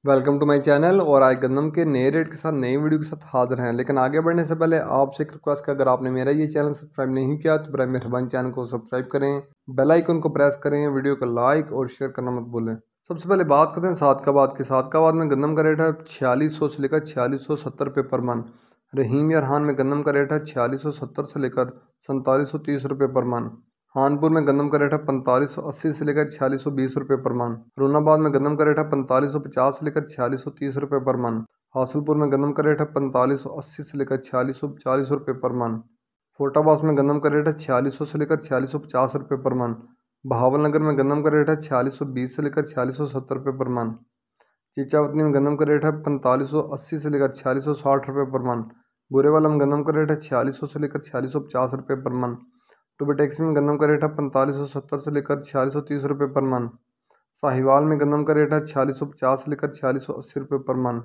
Welcome to my channel. और आज गंदम के नए रेट के साथ नई वीडियो के साथ हाजिर हैं। लेकिन आगे बढ़ने से पहले आपसे एक रिक्वेस्ट है, अगर आपने मेरा ये चैनल सब्सक्राइब नहीं किया तो बराए मेहरबानी चैनल को सब्सक्राइब करें, बेल आइकन को प्रेस करें, वीडियो को लाइक और शेयर करना मत भूलें। सबसे पहले बात करते हैं सादकाबाद की। सादकाबाद में गंदम का रेट है 4600 से लेकर 4670 रुपये पर मन। रहीम या रहान में गंदम का रेट है 4670 से लेकर 4730 रुपये पर मन। हानपुर में गंदम का रेट है 4580 से लेकर 4620 रुपये पर मन। रोनाबाद में गंदम का रेट है 4550 से लेकर 4630 रुपये पर मन। हासलपुर में गंदम का रेट है 4580 से लेकर 4640 रुपये पर मन। फोटाबास में गंदम का रेट है 4600 से लेकर 4650 रुपये पर मन। बहावलनगर में गंदम का रेट है 4620 से लेकर 4670 रुपये पर मन। चीचावतनी में गंदम का रेट है 4580 से लेकर 4660 रुपये पर मन। बुरेवाला में गंदम का रेट है 4600 से लेकर 4650 रुपये पर मन। टोबा टैक्सी में गंदम का रेट है 4570 से लेकर 4630 रुपये पर मन। साहिवाल में गंदम का रेट है 4650 से लेकर 4680 रुपये पर मन।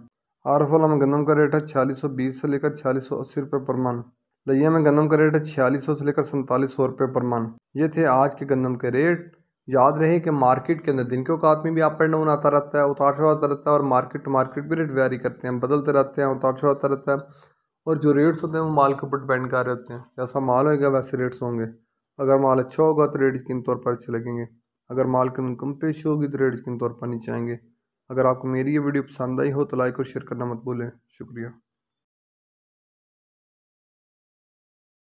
आरफोला में गंदम का रेट है 4620 से लेकर 4680 रुपये पर मन। लिया में गंदम का रेट है 4600 से लेकर 4700 रुपये पर मन। ये थे आज के गंदम के रेट। याद रहे कि मार्केट के अंदर दिन के औकात में भी अप एंड डाउन आता रहता है, उतार चढ़ाव आता रहता है, और मार्केट टू मार्केट भी रेट वेरी करते हैं, बदलते रहते हैं, उतार चढ़ाव आता रहता है। और जो रेट्स होते हैं वो माल के ऊपर डिपेंड कर रहे होते हैं। जैसा माल होगा वैसे रेट्स होंगे। अगर माल अच्छा होगा तो रेट यकीन तौर पर अच्छे लगेंगे। अगर माल के अंदर कम पेशी होगी तो रेट यकीन तौर पर नीचे आएंगे। अगर आपको मेरी ये वीडियो पसंद आई हो तो लाइक और शेयर करना मत भूलें। शुक्रिया।